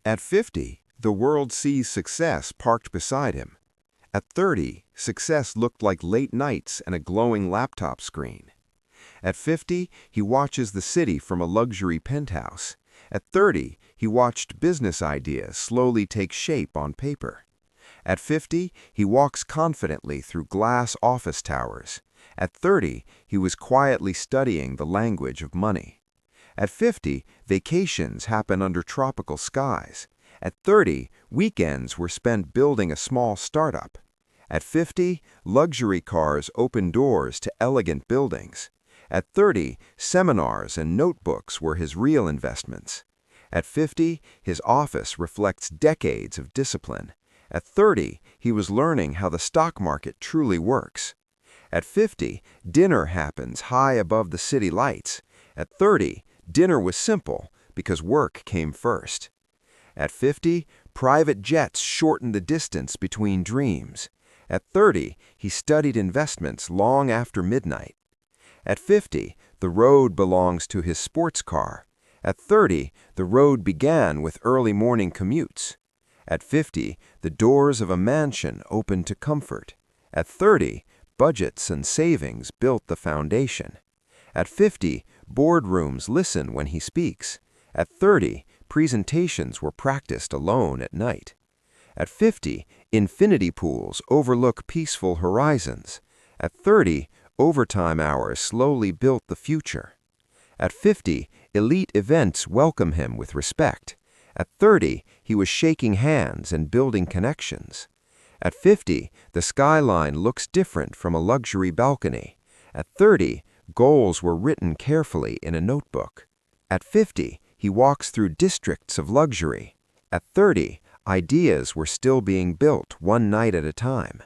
At 50, the world sees success parked beside him. At 30, success looked like late nights and a glowing laptop screen. At 50, he watches the city from a luxury penthouse. At 30, he watched business ideas slowly take shape on paper. At 50, he walks confidently through glass office towers. At 30, he was quietly studying the language of money. At 50, vacations happen under tropical skies. At 30, weekends were spent building a small startup. At 50, luxury cars open doors to elegant buildings. At 30, seminars and notebooks were his real investments. At 50, his office reflects decades of discipline. At 30, he was learning how the stock market truly works. At 50, dinner happens high above the city lights. At 30, dinner was simple because work came first. At 50, private jets shortened the distance between dreams. At 30, he studied investments long after midnight. At 50, the road belongs to his sports car. At 30, the road began with early morning commutes. At 50, the doors of a mansion opened to comfort. At 30, budgets and savings built the foundation. At 50, boardrooms listen when he speaks. At 30, presentations were practiced alone at night. At 50, infinity pools overlook peaceful horizons. At 30, overtime hours slowly built the future. At 50, elite events welcome him with respect. At 30, he was shaking hands and building connections. At 50, the skyline looks different from a luxury balcony. At 30, goals were written carefully in a notebook. At 50, he walks through districts of luxury. At 30, ideas were still being built one night at a time.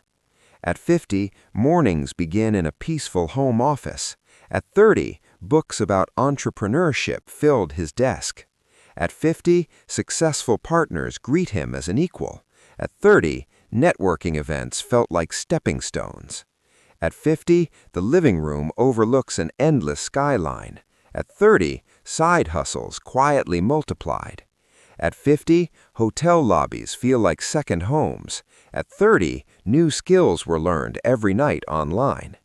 At 50, mornings begin in a peaceful home office. At 30, books about entrepreneurship filled his desk. At 50, successful partners greet him as an equal. At 30, networking events felt like stepping stones. At 50, the living room overlooks an endless skyline. At 30, side hustles quietly multiplied. At 50, hotel lobbies feel like second homes. At 30, new skills were learned every night online.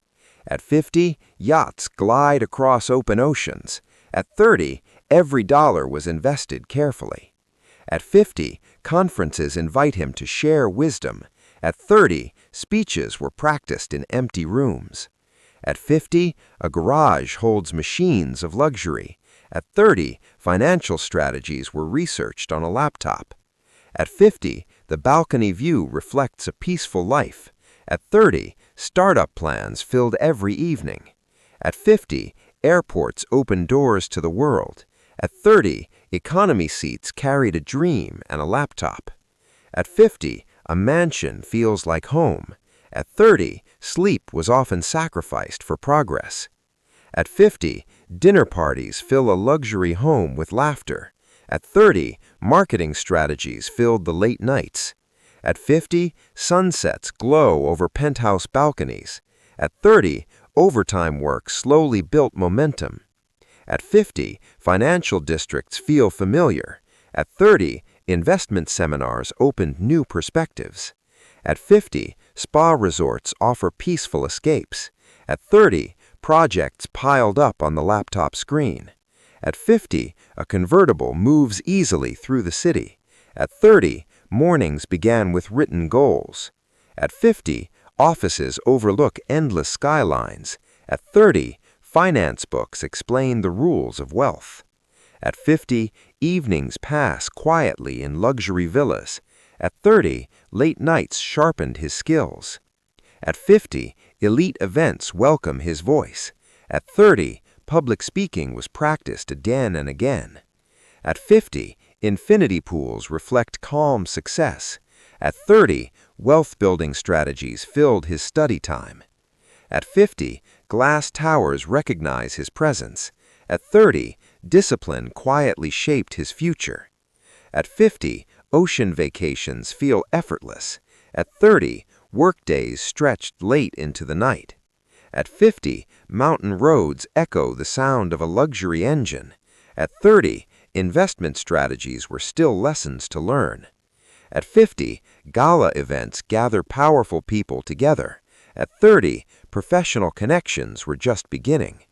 At 50, yachts glide across open oceans. At 30, every dollar was invested carefully. At 50, conferences invite him to share wisdom. At 30, speeches were practiced in empty rooms. At 50, a garage holds machines of luxury. At 30, financial strategies were researched on a laptop. At 50, the balcony view reflects a peaceful life. At 30, startup plans filled every evening. At 50, airports opened doors to the world. At 30, economy seats carried a dream and a laptop. At 50, a mansion feels like home. At 30, sleep was often sacrificed for progress. At 50, dinner parties fill a luxury home with laughter. At 30, marketing strategies filled the late nights. At 50, sunsets glow over penthouse balconies. At 30, overtime work slowly built momentum. At 50, financial districts feel familiar. At 30, investment seminars opened new perspectives. At 50, spa resorts offer peaceful escapes. At 30, projects piled up on the laptop screen. At 50, a convertible moves easily through the city. At 30, mornings began with written goals. At 50, offices overlook endless skylines. At 30, finance books explain the rules of wealth. At 50, evenings pass quietly in luxury villas. At 30, late nights sharpened his skills. At 50, elite events welcome his voice. At 30, public speaking was practiced again and again. At 50, infinity pools reflect calm success. At 30, wealth-building strategies filled his study time. At 50, glass towers recognize his presence. At 30, discipline quietly shaped his future. At 50, ocean vacations feel effortless. At 30, workdays stretched late into the night. At 50, mountain roads echo the sound of a luxury engine. At 30, investment strategies were still lessons to learn. At 50, gala events gather powerful people together. At 30, professional connections were just beginning.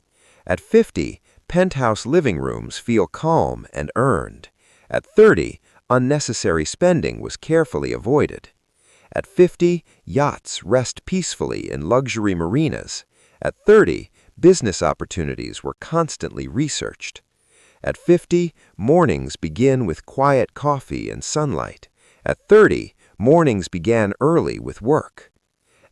At 50, penthouse living rooms feel calm and earned. At 30, unnecessary spending was carefully avoided. At 50, yachts rest peacefully in luxury marinas. At 30, business opportunities were constantly researched. At 50, mornings begin with quiet coffee and sunlight. At 30, mornings began early with work.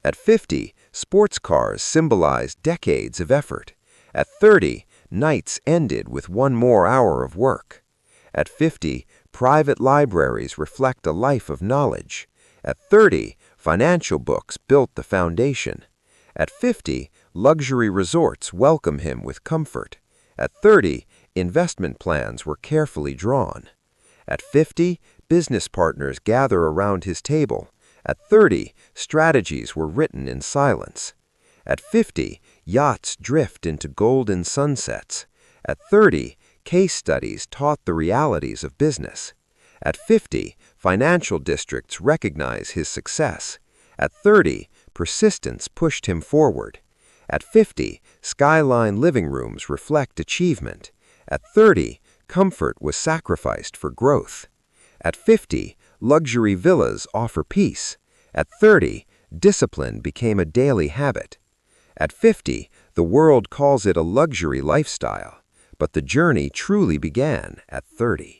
At 50, sports cars symbolized decades of effort. At 30, nights ended with one more hour of work. At 50, private libraries reflect a life of knowledge. At 30, financial books built the foundation. At 50, luxury resorts welcome him with comfort. At 30, investment plans were carefully drawn. At 50, business partners gather around his table. At 30, strategies were written in silence. At 50, yachts drift into golden sunsets. At 30, case studies taught the realities of business. At 50, financial districts recognize his success. At 30, persistence pushed him forward. At 50, skyline living rooms reflect achievement. At 30, comfort was sacrificed for growth. At 50, luxury villas offer peace. At 30, discipline became a daily habit. At 50, the world calls it a luxury lifestyle, but the journey truly began at 30.